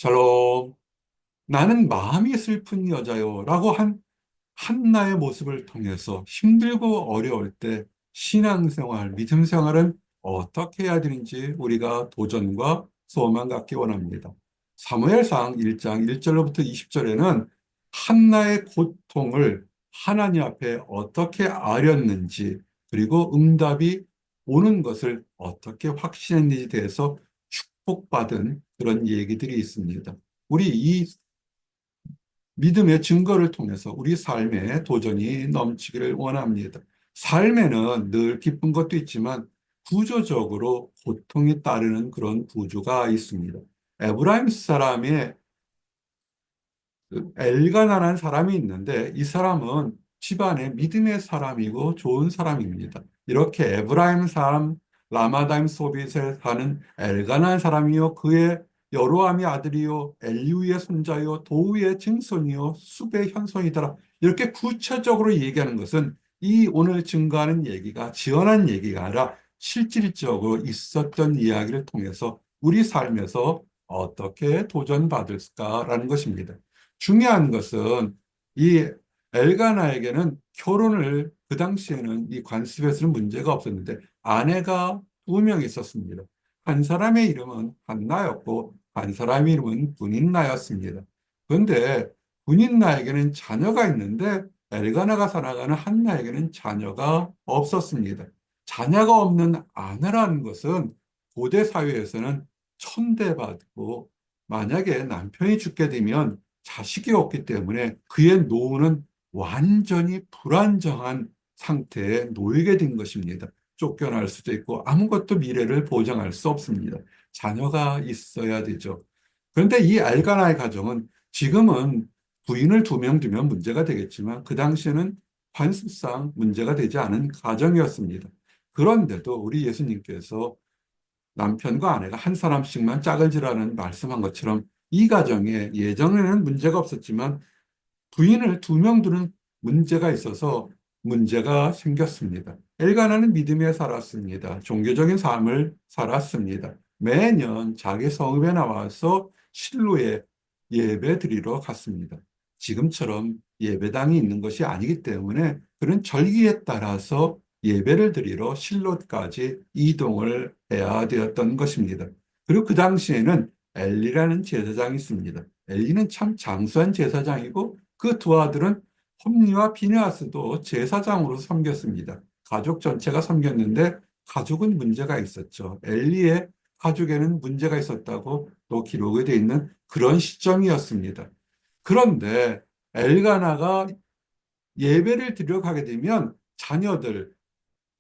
샬롬. 나는 마음이 슬픈 여자요. 라고 한 한나의 모습을 통해서 힘들고 어려울 때 신앙생활, 믿음생활은 어떻게 해야 되는지 우리가 도전과 소망 갖기 원합니다. 사무엘상 1장 1절로부터 20절에는 한나의 고통을 하나님 앞에 어떻게 아렸는지, 그리고 응답이 오는 것을 어떻게 확신했는지에 대해서 축복받은 그런 얘기들이 있습니다. 우리 이 믿음의 증거를 통해서 우리 삶에 도전이 넘치기를 원합니다. 삶에는 늘 기쁜 것도 있지만 구조적으로 고통이 따르는 그런 구조가 있습니다. 에브라임 사람의 그 엘가나라는 사람이 있는데, 이 사람은 집안의 믿음의 사람이고 좋은 사람입니다. 이렇게 에브라임 사람 라마다임 소빗에 사는 엘가나는 사람이요, 그의 여로함의 아들이요, 엘리우의 손자요, 도우의 증손이요, 숲의 현손이더라. 이렇게 구체적으로 얘기하는 것은 이 오늘 증거하는 얘기가 지어낸 얘기가 아니라 실질적으로 있었던 이야기를 통해서 우리 삶에서 어떻게 도전받을까라는 것입니다. 중요한 것은 이 엘가나에게는 결혼을, 그 당시에는 이 관습에서는 문제가 없었는데 아내가 두 명 있었습니다. 한 사람의 이름은 한나였고 한 사람의 이름은 분인나였습니다. 그런데 분인나에게는 자녀가 있는데 엘가나가 살아가는 한나에게는 자녀가 없었습니다. 자녀가 없는 아내라는 것은 고대 사회에서는 천대받고, 만약에 남편이 죽게 되면 자식이 없기 때문에 그의 노후는 완전히 불안정한 상태에 놓이게 된 것입니다. 쫓겨날 수도 있고 아무것도 미래를 보장할 수 없습니다. 자녀가 있어야 되죠. 그런데 이 엘가나의 가정은, 지금은 부인을 두 명 두면 문제가 되겠지만 그 당시에는 관습상 문제가 되지 않은 가정이었습니다. 그런데도 우리 예수님께서 남편과 아내가 한 사람씩만 짝을 지라는 말씀한 것처럼 이 가정에 예전에는 문제가 없었지만 부인을 두 명 두는 문제가 있어서 문제가 생겼습니다. 엘가나는 믿음에 살았습니다. 종교적인 삶을 살았습니다. 매년 자기 성읍에 나와서 실로에 예배 드리러 갔습니다. 지금처럼 예배당이 있는 것이 아니기 때문에 그런 절기에 따라서 예배를 드리러 실로까지 이동을 해야 되었던 것입니다. 그리고 그 당시에는 엘리라는 제사장이 있습니다. 엘리는 참 장수한 제사장이고 그 두 아들은 홈리와 비느하스도 제사장으로 섬겼습니다. 가족 전체가 섬겼는데 가족은 문제가 있었죠. 엘리의 가족에는 문제가 있었다고 또 기록이 되어 있는 그런 시점이었습니다. 그런데 엘가나가 예배를 드리러 가게 되면 자녀들,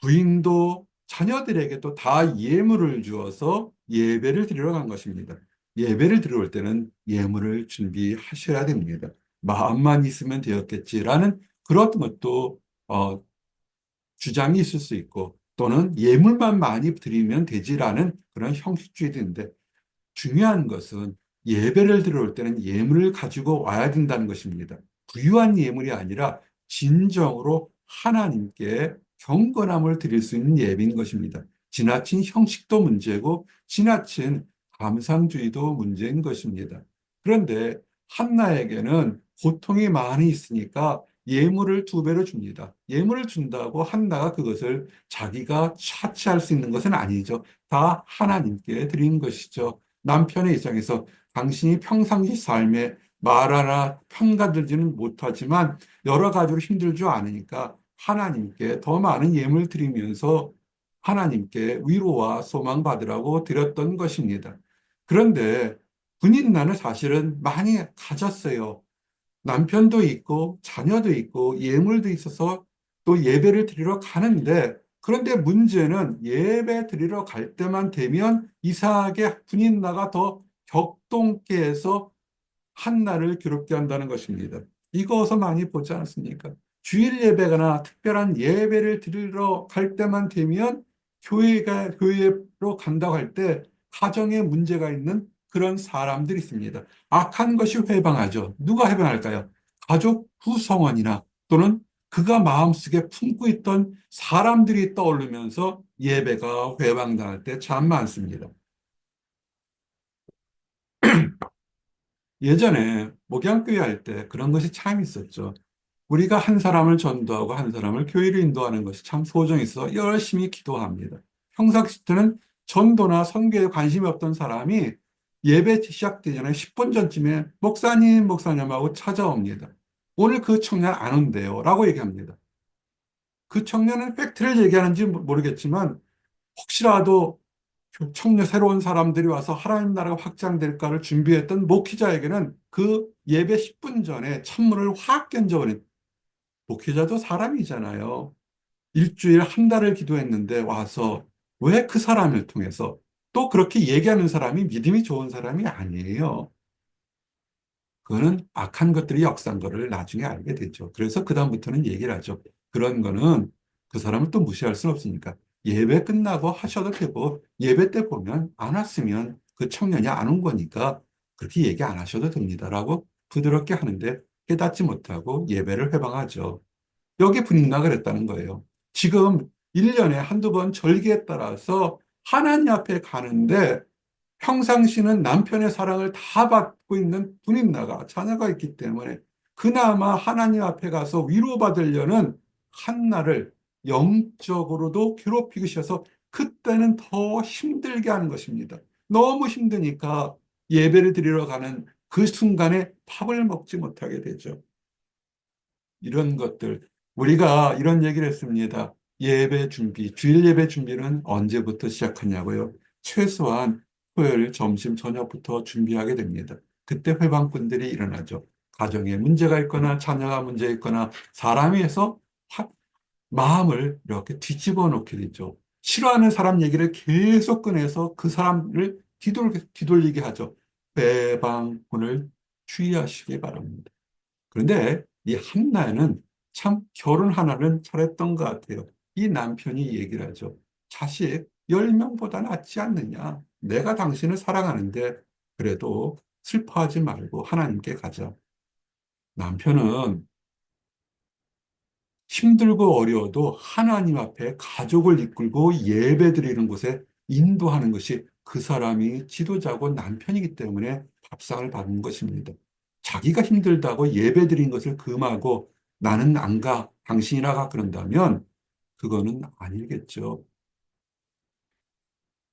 부인도 자녀들에게도 다 예물을 주어서 예배를 드리러 간 것입니다. 예배를 드려올 때는 예물을 준비하셔야 됩니다. 마음만 있으면 되었겠지라는 그런 것도 주장이 있을 수 있고, 또는 예물만 많이 드리면 되지라는 그런 형식주의도 있는데, 중요한 것은 예배를 드려올 때는 예물을 가지고 와야 된다는 것입니다. 부유한 예물이 아니라 진정으로 하나님께 경건함을 드릴 수 있는 예배인 것입니다. 지나친 형식도 문제고 지나친 감상주의도 문제인 것입니다. 그런데 한나에게는 고통이 많이 있으니까 예물을 두 배로 줍니다. 예물을 준다고 한나가 그것을 자기가 차치할 수 있는 것은 아니죠. 다 하나님께 드린 것이죠. 남편의 입장에서 당신이 평상시 삶에 말 하나 평가들지는 못하지만 여러 가지로 힘들지 않으니까 하나님께 더 많은 예물 드리면서 하나님께 위로와 소망 받으라고 드렸던 것입니다. 그런데 군인난은 사실은 많이 가졌어요. 남편도 있고 자녀도 있고 예물도 있어서 또 예배를 드리러 가는데, 그런데 문제는 예배 드리러 갈 때만 되면 이상하게 분인나가 더 격동케 해서 한나를 괴롭게 한다는 것입니다. 이거 많이 보지 않습니까? 주일 예배나 특별한 예배를 드리러 갈 때만 되면 교회로 간다고 할 때 가정에 문제가 있는 그런 사람들이 있습니다. 악한 것이 회방하죠. 누가 회방할까요? 가족 구성원이나 또는 그가 마음속에 품고 있던 사람들이 떠오르면서 예배가 회방당할 때 참 많습니다. 예전에 목양교회 할 때 그런 것이 참 있었죠. 우리가 한 사람을 전도하고 한 사람을 교회로 인도하는 것이 참 소정이 있어 열심히 기도합니다. 평상시 때는 전도나 선교에 관심이 없던 사람이 예배 시작되기 전에 10분 전쯤에 목사님 하고 찾아옵니다. 오늘 그 청년 안 온대요. 라고 얘기합니다. 그 청년은 팩트를 얘기하는지 모르겠지만 혹시라도 청년 새로운 사람들이 와서 하나님 나라가 확장될까를 준비했던 목회자에게는 그 예배 10분 전에 찬물을 확 견져버린 목회자도 사람이잖아요. 일주일 한 달을 기도했는데 와서 왜 그 사람을 통해서 또 그렇게 얘기하는 사람이 믿음이 좋은 사람이 아니에요. 그거는 악한 것들이 역사인 거를 나중에 알게 되죠. 그래서 그다음부터는 얘기를 하죠. 그런 거는 그 사람을 또 무시할 수는 없으니까 예배 끝나고 하셔도 되고 예배 때 보면 안 왔으면 그 청년이 안 온 거니까 그렇게 얘기 안 하셔도 됩니다라고 부드럽게 하는데 깨닫지 못하고 예배를 회방하죠. 여기 분위기가 그랬다는 거예요. 지금 1년에 한두 번 절기에 따라서 하나님 앞에 가는데 평상시는 남편의 사랑을 다 받고 있는 분인나가 자녀가 있기 때문에 그나마 하나님 앞에 가서 위로받으려는 한나를 영적으로도 괴롭히기 싫어서 그때는 더 힘들게 하는 것입니다. 너무 힘드니까 예배를 드리러 가는 그 순간에 밥을 먹지 못하게 되죠. 이런 것들. 우리가 이런 얘기를 했습니다. 예배 준비, 주일 예배 준비는 언제부터 시작하냐고요? 최소한 토요일 점심 저녁부터 준비하게 됩니다. 그때 회방꾼들이 일어나죠. 가정에 문제가 있거나 자녀가 문제 있거나 사람이 해서 마음을 이렇게 뒤집어 놓게 되죠. 싫어하는 사람 얘기를 계속 꺼내서 그 사람을 뒤돌리게 하죠. 회방꾼을 주의하시기 바랍니다. 그런데 이 한나는 참 결혼 하나는 잘했던 것 같아요. 이 남편이 얘기를 하죠. 자식 10명보다 낫지 않느냐. 내가 당신을 사랑하는데 그래도 슬퍼하지 말고 하나님께 가자. 남편은 힘들고 어려워도 하나님 앞에 가족을 이끌고 예배 드리는 곳에 인도하는 것이 그 사람이 지도자고 남편이기 때문에 밥상을 받는 것입니다. 자기가 힘들다고 예배 드린 것을 금하고 나는 안 가, 당신이나 가 그런다면 그거는 아니겠죠.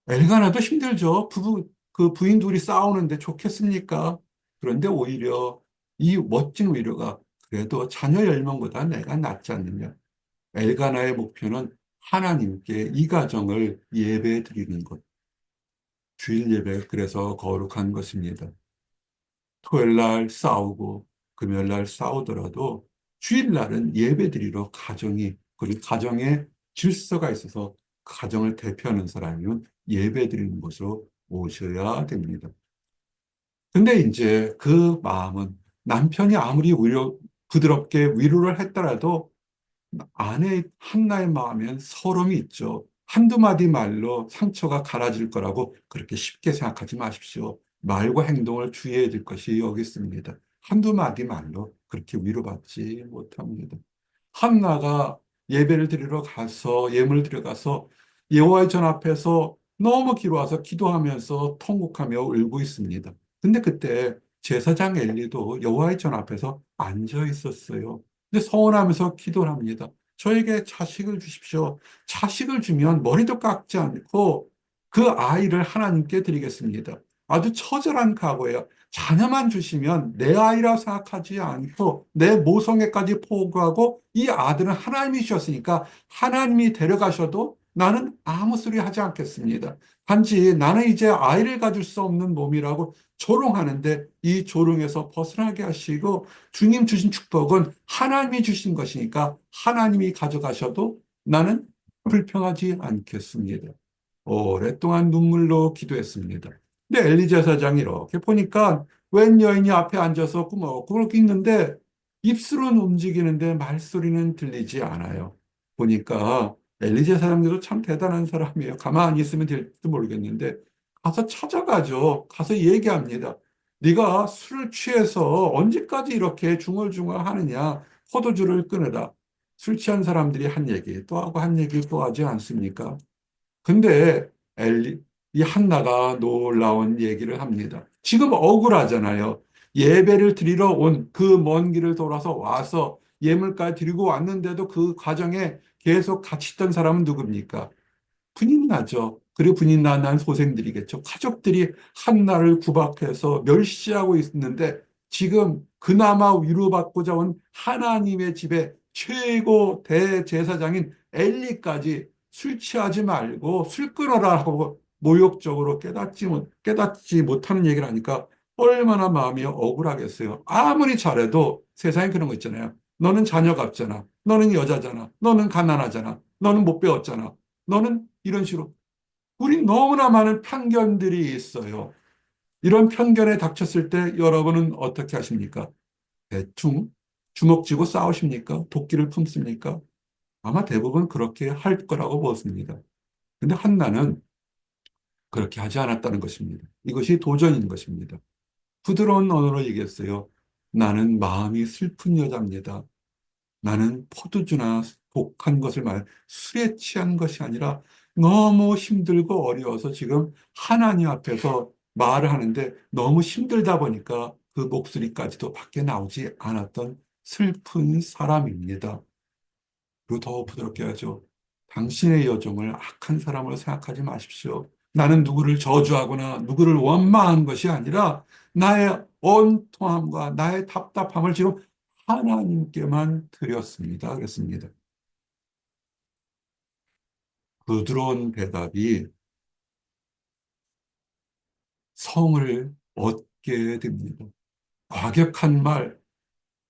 엘가나도 힘들죠. 그 부인 둘이 싸우는데 좋겠습니까? 그런데 오히려 이 멋진 위로가 그래도 자녀 10명보다 내가 낫지 않느냐. 엘가나의 목표는 하나님께 이 가정을 예배 드리는 것. 주일 예배, 그래서 거룩한 것입니다. 토요일 날 싸우고 금요일 날 싸우더라도 주일 날은 예배 드리러 그리고 가정에 질서가 있어서 가정을 대표하는 사람이면 예배 드리는 곳으로 오셔야 됩니다. 근데 이제 그 마음은 남편이 아무리 부드럽게 위로를 했더라도 아내 한나의 마음엔 서름이 있죠. 한두 마디 말로 상처가 갈아질 거라고 그렇게 쉽게 생각하지 마십시오. 말과 행동을 주의해야 될 것이 여기 있습니다. 한두 마디 말로 그렇게 위로받지 못합니다. 한나가 예배를 드리러 가서 예물을 드려가서 여호와의 전 앞에서 너무 기로와서 기도하면서 통곡하며 울고 있습니다. 근데 그때 제사장 엘리도 여호와의 전 앞에서 앉아 있었어요. 근데 서원하면서 기도를 합니다. 저에게 자식을 주십시오. 자식을 주면 머리도 깎지 않고 그 아이를 하나님께 드리겠습니다. 아주 처절한 각오예요. 자녀만 주시면 내 아이라 생각하지 않고 내 모성애까지 포기하고 이 아들은 하나님이 주셨으니까 하나님이 데려가셔도 나는 아무 소리 하지 않겠습니다. 단지 나는 이제 아이를 가질 수 없는 몸이라고 조롱하는데 이 조롱에서 벗어나게 하시고 주님 주신 축복은 하나님이 주신 것이니까 하나님이 가져가셔도 나는 불평하지 않겠습니다. 오랫동안 눈물로 기도했습니다. 근데 엘리자 사장이 이렇게 보니까 웬 여인이 앞에 앉아서 꾸벅꾸벅 있는데 입술은 움직이는데 말소리는 들리지 않아요. 보니까 엘리자 사장님도 참 대단한 사람이에요. 가만히 있으면 될지도 모르겠는데 가서 찾아가죠. 가서 얘기합니다. 네가 술을 취해서 언제까지 이렇게 중얼중얼 하느냐. 포도주를 끊으라. 술 취한 사람들이 한 얘기 또 하고 한 얘기 또 하지 않습니까? 근데 이 한나가 놀라운 얘기를 합니다. 지금 억울하잖아요. 예배를 드리러 온 그 먼 길을 돌아서 와서 예물까지 드리고 왔는데도 그 과정에 계속 같이 있던 사람은 누굽니까? 분이 나죠. 그리고 분이 난 소생들이겠죠. 가족들이 한나를 구박해서 멸시하고 있는데 지금 그나마 위로받고자 온 하나님의 집에 최고 대제사장인 엘리까지 술 취하지 말고 술 끊어라 하고 모욕적으로 깨닫지 못하는 얘기를 하니까 얼마나 마음이 억울하겠어요. 아무리 잘해도 세상에 그런 거 있잖아요. 너는 자녀가 없잖아. 너는 여자잖아. 너는 가난하잖아. 너는 못 배웠잖아. 너는 이런 식으로 우리 너무나 많은 편견들이 있어요. 이런 편견에 닥쳤을 때 여러분은 어떻게 하십니까? 대충 주먹 쥐고 싸우십니까? 도끼를 품습니까? 아마 대부분 그렇게 할 거라고 보습니다. 근데 한나는 그렇게 하지 않았다는 것입니다. 이것이 도전인 것입니다. 부드러운 언어로 얘기했어요. 나는 마음이 슬픈 여자입니다. 나는 포도주나 독한 것을 술에 취한 것이 아니라 너무 힘들고 어려워서 지금 하나님 앞에서 말을 하는데 너무 힘들다 보니까 그 목소리까지도 밖에 나오지 않았던 슬픈 사람입니다. 그리고 더 부드럽게 하죠. 당신의 여종을 악한 사람으로 생각하지 마십시오. 나는 누구를 저주하거나 누구를 원망한 것이 아니라 나의 온통함과 나의 답답함을 지금 하나님께만 드렸습니다. 그랬습니다. 부드러운 대답이 성을 얻게 됩니다. 과격한 말,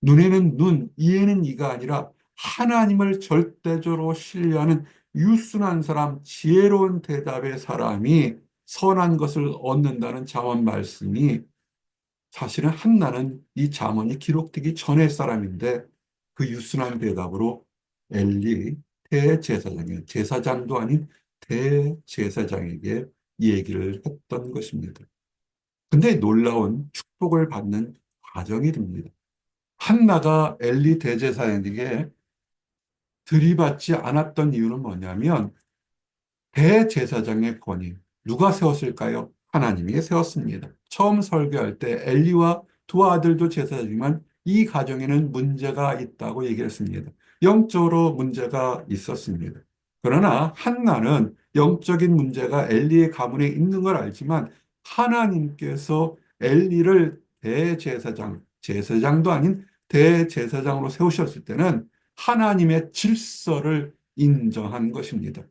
눈에는 눈, 이에는 이가 아니라 하나님을 절대적으로 신뢰하는 유순한 사람, 지혜로운 대답의 사람이 선한 것을 얻는다는 잠언 말씀이 사실은 한나는 이 잠언이 기록되기 전의 사람인데 그 유순한 대답으로 엘리 대제사장의 제사장도 아닌 대제사장에게 이 얘기를 했던 것입니다. 근데 놀라운 축복을 받는 과정이 됩니다. 한나가 엘리 대제사장에게 들이받지 않았던 이유는 뭐냐면 대제사장의 권위 누가 세웠을까요? 하나님이 세웠습니다. 처음 설교할 때 엘리와 두 아들도 제사장이지만 이 가정에는 문제가 있다고 얘기를 했습니다. 영적으로 문제가 있었습니다. 그러나 한나는 영적인 문제가 엘리의 가문에 있는 걸 알지만 하나님께서 엘리를 대제사장, 제사장도 아닌 대제사장으로 세우셨을 때는 하나님의 질서를 인정한 것입니다.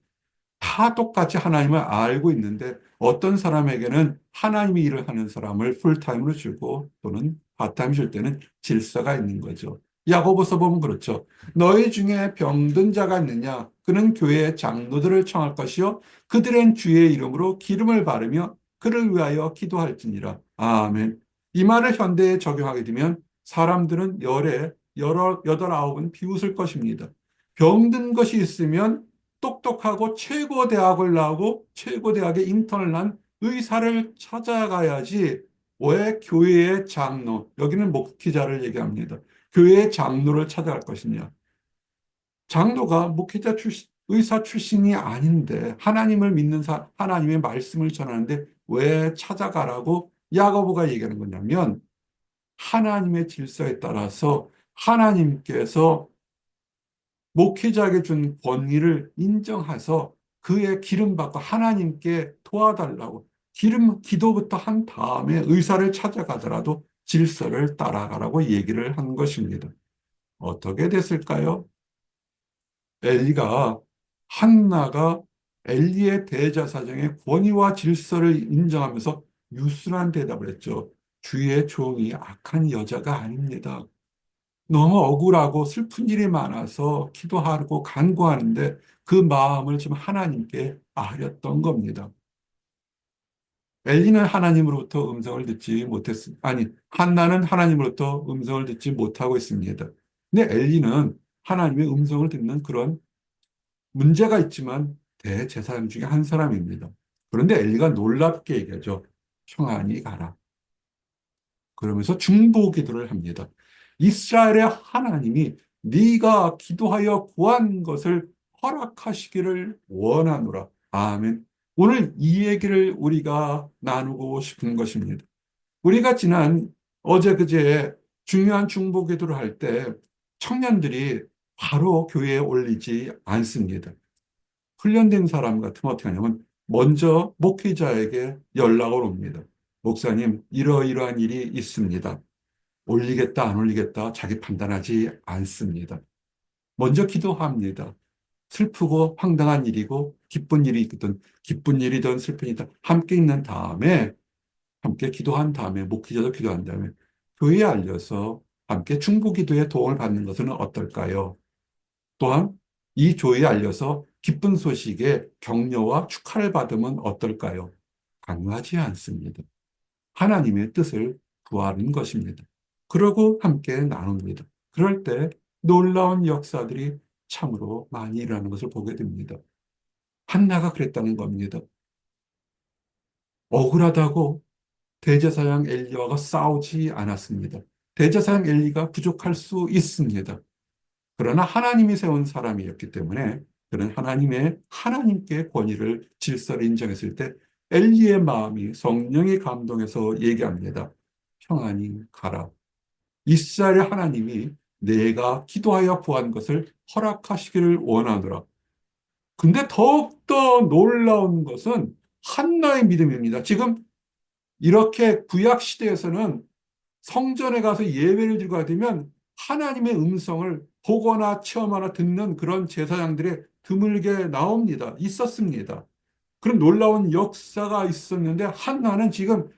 다 똑같이 하나님을 알고 있는데 어떤 사람에게는 하나님이 일을 하는 사람을 풀타임으로 주고 또는 파타임 줄 때는 질서가 있는 거죠. 야고보서 보면 그렇죠. 너희 중에 병든 자가 있느냐? 그는 교회의 장로들을 청할 것이요. 그들은 주의 이름으로 기름을 바르며 그를 위하여 기도할지니라. 아멘. 이 말을 현대에 적용하게 되면 사람들은 여덟 아홉은 비웃을 것입니다. 병든 것이 있으면 똑똑하고 최고 대학을 나오고 최고 대학에 인턴을 난 의사를 찾아가야지 왜 교회의 장로, 여기는 목회자를 얘기합니다. 교회의 장로를 찾아갈 것이냐. 장로가 목회자 출신, 의사 출신이 아닌데 하나님을 믿는 하나님의 말씀을 전하는데 왜 찾아가라고 야고보가 얘기하는 거냐면 하나님의 질서에 따라서 하나님께서 목회자에게 준 권위를 인정해서 그의 기름받고 하나님께 도와달라고 기도부터 한 다음에 의사를 찾아가더라도 질서를 따라가라고 얘기를 한 것입니다. 어떻게 됐을까요? 엘리가 한나가 엘리의 대제사장의 권위와 질서를 인정하면서 유순한 대답을 했죠. 주의 종이 악한 여자가 아닙니다. 너무 억울하고 슬픈 일이 많아서 기도하고 간구하는데 그 마음을 지금 하나님께 아렸던 겁니다. 엘리는 하나님으로부터 음성을 듣지 못했습니다. 아니, 한나는 하나님으로부터 음성을 듣지 못하고 있습니다. 근데 엘리는 하나님의 음성을 듣는 그런 문제가 있지만 대제사장 중에 한 사람입니다. 그런데 엘리가 놀랍게 얘기하죠. 평안히 가라. 그러면서 중보 기도를 합니다. 이스라엘의 하나님이 네가 기도하여 구한 것을 허락하시기를 원하노라. 아멘. 오늘 이 얘기를 우리가 나누고 싶은 것입니다. 우리가 지난 어제 그제 중요한 중보기도를 할 때 청년들이 바로 교회에 올리지 않습니다. 훈련된 사람 같으면 어떻게 하냐면 먼저 목회자에게 연락을 옵니다. 목사님, 이러이러한 일이 있습니다. 올리겠다, 안 올리겠다 자기 판단하지 않습니다. 먼저 기도합니다. 슬프고 황당한 일이고 기쁜 일이 있든 기쁜 일이든 슬픈 일이든 함께 있는 다음에 함께 기도한 다음에 목회자도 기도한 다음에 교회에 알려서 함께 중보기도에 도움을 받는 것은 어떨까요? 또한 이 교회에 알려서 기쁜 소식에 격려와 축하를 받으면 어떨까요? 강요하지 않습니다. 하나님의 뜻을 구하는 것입니다. 그러고 함께 나눕니다. 그럴 때 놀라운 역사들이 참으로 많이 일어나는 것을 보게 됩니다. 한나가 그랬다는 겁니다. 억울하다고 대제사장 엘리야가 싸우지 않았습니다. 대제사장 엘리가 부족할 수 있습니다. 그러나 하나님이 세운 사람이었기 때문에 그런 하나님께 권위를 질서를 인정했을 때 엘리의 마음이 성령이 감동해서 얘기합니다. 평안히 가라. 이스라엘 하나님이 내가 기도하여 구한 것을 허락하시기를 원하노라. 근데 더욱더 놀라운 것은 한나의 믿음입니다. 지금 이렇게 구약 시대에서는 성전에 가서 예배를 드리고 하면 하나님의 음성을 보거나 체험하나 듣는 그런 제사장들의 드물게 나옵니다. 있었습니다. 그런 놀라운 역사가 있었는데 한나는 지금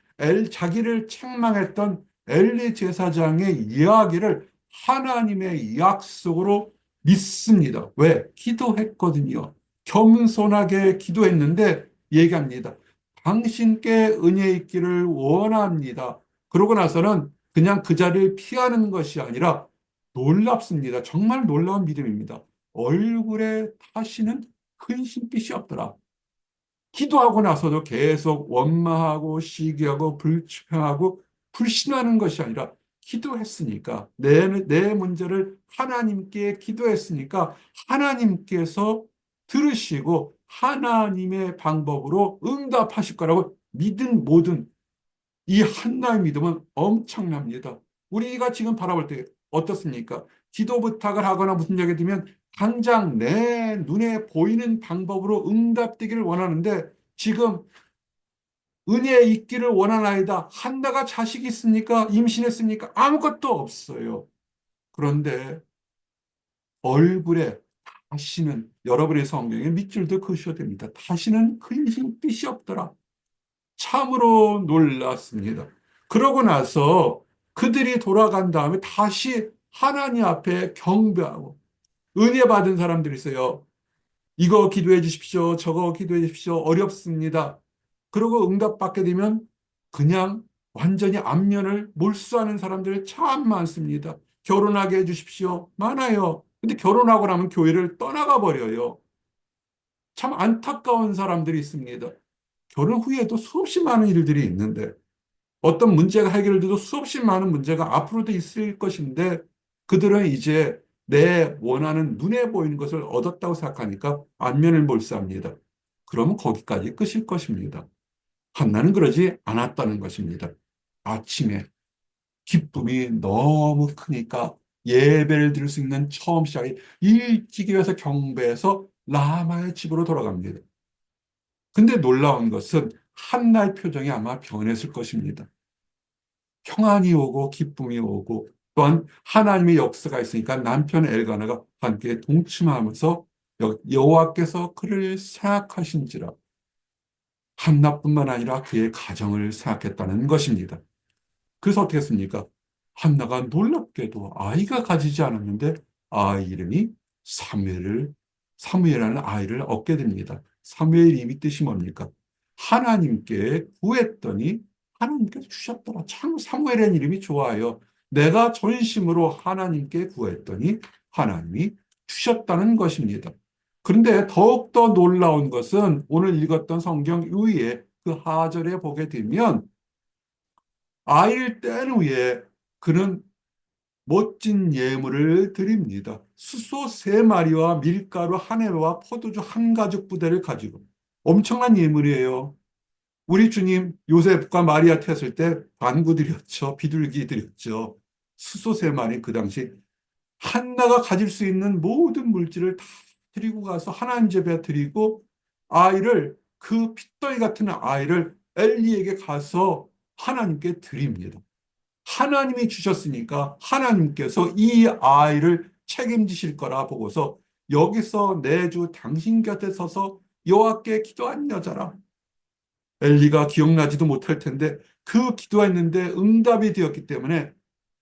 자기를 책망했던 엘리 제사장의 이야기를 하나님의 약속으로 믿습니다. 왜? 기도했거든요. 겸손하게 기도했는데 얘기합니다. 당신께 은혜 있기를 원합니다. 그러고 나서는 그냥 그 자리를 피하는 것이 아니라 놀랍습니다. 정말 놀라운 믿음입니다. 얼굴에 타시는 큰 흰빛이 없더라. 기도하고 나서도 계속 원망하고 시기하고 불평하고 불신하는 것이 아니라 기도했으니까 내 문제를 하나님께 기도했으니까 하나님께서 들으시고 하나님의 방법으로 응답하실 거라고 믿은 모든 이 한나의 믿음은 엄청납니다. 우리가 지금 바라볼 때 어떻습니까? 기도 부탁을 하거나 무슨 얘기 들면 당장 내 눈에 보이는 방법으로 응답되기를 원하는데 지금 은혜에 있기를 원하나이다. 한나가 자식이 있습니까? 임신했습니까? 아무것도 없어요. 그런데 얼굴에 다시는 여러분의 성경에 밑줄도 그으셔야 됩니다. 다시는 근심 빛이 없더라. 참으로 놀랐습니다. 그러고 나서 그들이 돌아간 다음에 다시 하나님 앞에 경배하고 은혜 받은 사람들이 있어요. 이거 기도해 주십시오. 저거 기도해 주십시오. 어렵습니다. 그러고 응답받게 되면 그냥 완전히 안면을 몰수하는 사람들 참 많습니다. 결혼하게 해 주십시오. 많아요. 근데 결혼하고 나면 교회를 떠나가 버려요. 참 안타까운 사람들이 있습니다. 결혼 후에도 수없이 많은 일들이 있는데 어떤 문제가 해결돼도 수없이 많은 문제가 앞으로도 있을 것인데 그들은 이제 내 원하는 눈에 보이는 것을 얻었다고 생각하니까 안면을 몰수합니다. 그러면 거기까지 끝일 것입니다. 한나는 그러지 않았다는 것입니다. 아침에 기쁨이 너무 크니까 예배를 드릴 수 있는 처음 시작이 일찍 일어나서 경배해서 라마의 집으로 돌아갑니다. 근데 놀라운 것은 한나의 표정이 아마 변했을 것입니다. 평안이 오고 기쁨이 오고 또한 하나님의 역사가 있으니까 남편 엘가나가 함께 동침하면서 여호와께서 그를 생각하신지라 한나뿐만 아니라 그의 가정을 생각했다는 것입니다. 그래서 어떻게 했습니까? 한나가 놀랍게도 아이가 가지지 않았는데 아이 이름이 사무엘이라는 아이를 얻게 됩니다. 사무엘 이미 뜻이 뭡니까? 하나님께 구했더니 하나님께서 주셨더라. 참 사무엘이라는 이름이 좋아요. 내가 전심으로 하나님께 구했더니 하나님이 주셨다는 것입니다. 그런데 더욱더 놀라운 것은 오늘 읽었던 성경 위에 그 하절에 보게 되면 아이를 뗀 후에 그는 멋진 예물을 드립니다. 수소 세 마리와 밀가루 한 해와 포도주 한 가죽 부대를 가지고 엄청난 예물이에요. 우리 주님 요셉과 마리아 태었을 때 반구 드렸죠. 비둘기 드렸죠. 수소 세 마리 그 당시 한나가 가질 수 있는 모든 물질을 다 드리고 가서 하나님 집에 드리고 아이를 그 핏덩이 같은 아이를 엘리에게 가서 하나님께 드립니다. 하나님이 주셨으니까 하나님께서 이 아이를 책임지실 거라 보고서 여기서 내 주 당신 곁에 서서 여호와께 기도한 여자라. 엘리가 기억나지도 못할 텐데 그 기도했는데 응답이 되었기 때문에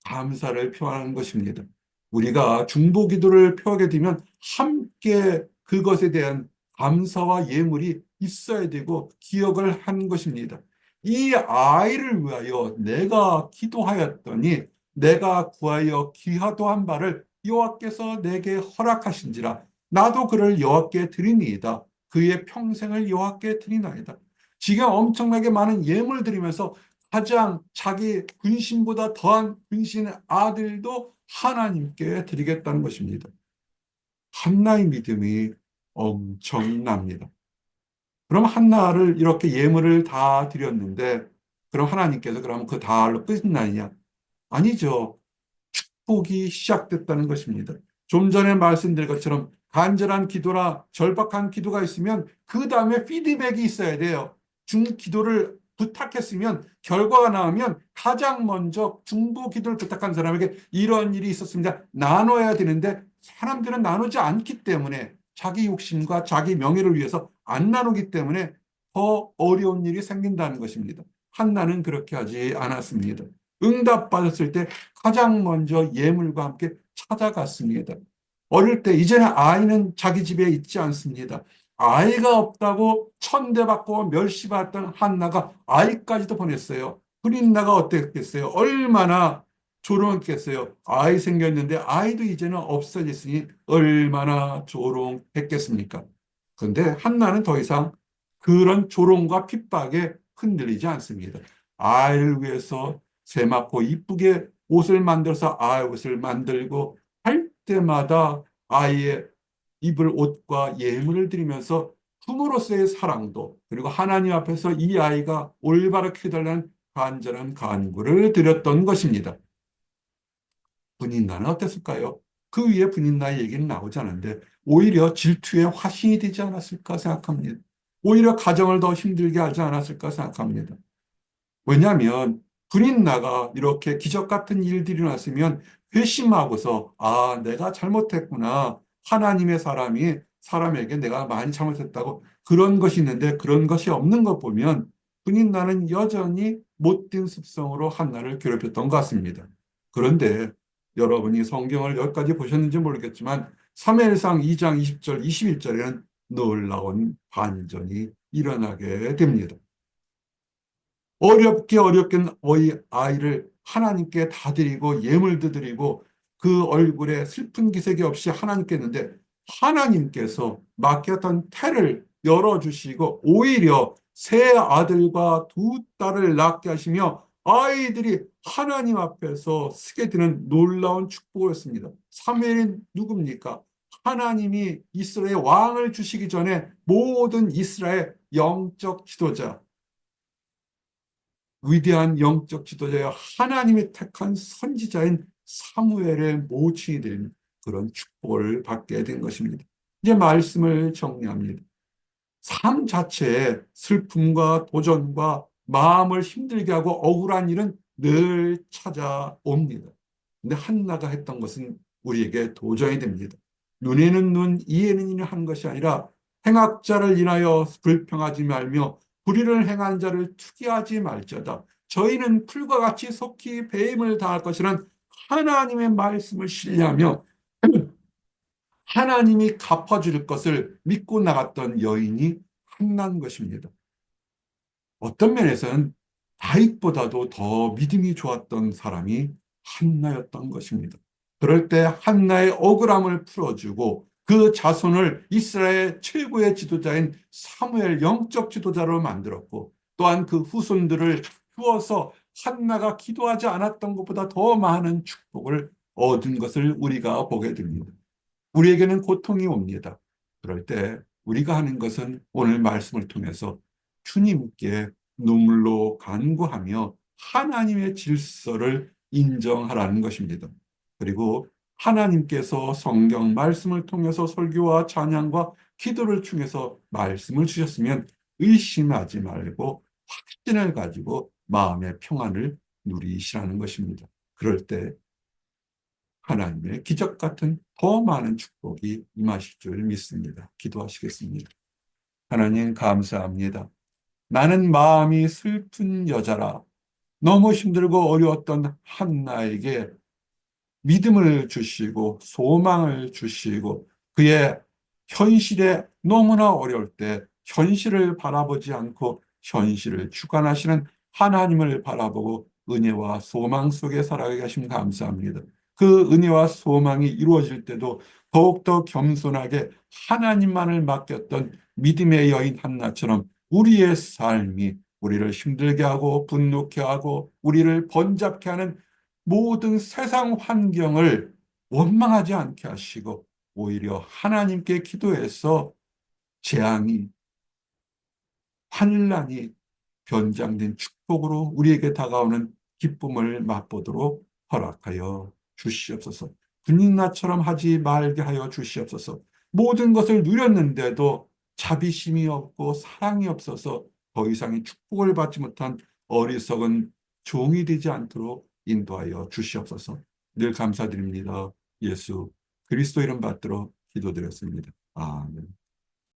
감사를 표하는 것입니다. 우리가 중보 기도를 표하게 되면 함께 그것에 대한 감사와 예물이 있어야 되고 기억을 한 것입니다. 이 아이를 위하여 내가 기도하였더니 내가 구하여 기도한 바를 여호와께서 내게 허락하신지라 나도 그를 여호와께 드리니이다. 그의 평생을 여호와께 드리나이다. 지금 엄청나게 많은 예물 드리면서 가장 자기 근심보다 더한 근심의 아들도 하나님께 드리겠다는 것입니다. 한나의 믿음이 엄청납니다. 그럼 한나를 이렇게 예물을 다 드렸는데 그럼 하나님께서 그럼 그 다로 끝나느냐? 아니죠. 축복이 시작됐다는 것입니다. 좀 전에 말씀드린 것처럼 간절한 기도나 절박한 기도가 있으면 그 다음에 피드백이 있어야 돼요. 기도를 부탁했으면 결과가 나오면 가장 먼저 중보 기도를 부탁한 사람에게 이런 일이 있었습니다. 나눠야 되는데 사람들은 나누지 않기 때문에 자기 욕심과 자기 명예를 위해서 안 나누기 때문에 더 어려운 일이 생긴다는 것입니다. 한나는 그렇게 하지 않았습니다. 응답받았을 때 가장 먼저 예물과 함께 찾아갔습니다. 어릴 때 이제는 아이는 자기 집에 있지 않습니다. 아이가 없다고 천대받고 멸시받았던 한나가 아이까지도 보냈어요. 그린나가 어땠겠어요? 얼마나 조롱했겠어요? 아이 생겼는데 아이도 이제는 없어졌으니 얼마나 조롱했겠습니까? 그런데 한나는 더 이상 그런 조롱과 핍박에 흔들리지 않습니다. 아이를 위해서 세맞고 이쁘게 옷을 만들어서 아이 옷을 만들고 할 때마다 아이의 입을 옷과 예물을 드리면서 부모로서의 사랑도 그리고 하나님 앞에서 이 아이가 올바르게 해달라는 간절한 간구를 드렸던 것입니다. 분인나는 어땠을까요? 그 위에 분인나의 얘기는 나오지 않은데 오히려 질투의 화신이 되지 않았을까 생각합니다. 오히려 가정을 더 힘들게 하지 않았을까 생각합니다. 왜냐하면 불인나가 이렇게 기적 같은 일들이 일어났으면 회심하고서 아 내가 잘못했구나 하나님의 사람이 사람에게 내가 많이 잘못했다고 그런 것이 있는데 그런 것이 없는 것 보면 불인나는 여전히 못된 습성으로 한나를 괴롭혔던 것 같습니다. 그런데 여러분이 성경을 여기까지 보셨는지 모르겠지만 사무엘상 2장 20절 21절에는 놀라운 반전이 일어나게 됩니다. 어렵게 어이 아이를 하나님께 다 드리고 예물도 드리고 그 얼굴에 슬픈 기색이 없이 하나님께 했는데 하나님께서 맡겼던 태를 열어주시고 오히려 세 아들과 두 딸을 낳게 하시며 아이들이 하나님 앞에서 쓰게 되는 놀라운 축복이었습니다. 사무엘이 누굽니까? 하나님이 이스라엘 왕을 주시기 전에 모든 이스라엘 영적 지도자 위대한 영적 지도자여 하나님이 택한 선지자인 사무엘의 모친이 된 그런 축복을 받게 된 것입니다. 이제 말씀을 정리합니다. 삶 자체에 슬픔과 도전과 마음을 힘들게 하고 억울한 일은 늘 찾아옵니다. 근데 한나가 했던 것은 우리에게 도전이 됩니다. 눈에는 눈, 이에는 이를 한 것이 아니라 행악자를 인하여 불평하지 말며 불의를 행한 자를 투기하지 말자다. 저희는 풀과 같이 속히 배임을 당할 것이라는 하나님의 말씀을 신뢰하며 하나님이 갚아줄 것을 믿고 나갔던 여인이 한나인 것입니다. 어떤 면에서는 다윗보다도 더 믿음이 좋았던 사람이 한나였던 것입니다. 그럴 때 한나의 억울함을 풀어주고 그 자손을 이스라엘 최고의 지도자인 사무엘 영적 지도자로 만들었고 또한 그 후손들을 키워서 한나가 기도하지 않았던 것보다 더 많은 축복을 얻은 것을 우리가 보게 됩니다. 우리에게는 고통이 옵니다. 그럴 때 우리가 하는 것은 오늘 말씀을 통해서 주님께 눈물로 간구하며 하나님의 질서를 인정하라는 것입니다. 그리고 하나님께서 성경 말씀을 통해서 설교와 찬양과 기도를 통해서 말씀을 주셨으면 의심하지 말고 확신을 가지고 마음의 평안을 누리시라는 것입니다. 그럴 때 하나님의 기적 같은 더 많은 축복이 임하실 줄 믿습니다. 기도하시겠습니다. 하나님 감사합니다. 나는 마음이 슬픈 여자라. 너무 힘들고 어려웠던 한나에게 믿음을 주시고 소망을 주시고 그의 현실에 너무나 어려울 때 현실을 바라보지 않고 현실을 주관하시는 하나님을 바라보고 은혜와 소망 속에 살아가게 하심 감사합니다. 그 은혜와 소망이 이루어질 때도 더욱더 겸손하게 하나님만을 맡겼던 믿음의 여인 한나처럼 우리의 삶이 우리를 힘들게 하고 분노케 하고 우리를 번잡케 하는 모든 세상 환경을 원망하지 않게 하시고 오히려 하나님께 기도해서 재앙이 환란이 변장된 축복으로 우리에게 다가오는 기쁨을 맛보도록 허락하여 주시옵소서. 군인나처럼 하지 말게 하여 주시옵소서. 모든 것을 누렸는데도 자비심이 없고 사랑이 없어서 더 이상의 축복을 받지 못한 어리석은 종이 되지 않도록 인도하여 주시옵소서. 늘 감사드립니다. 예수 그리스도 이름 받들어 기도드렸습니다. 아멘.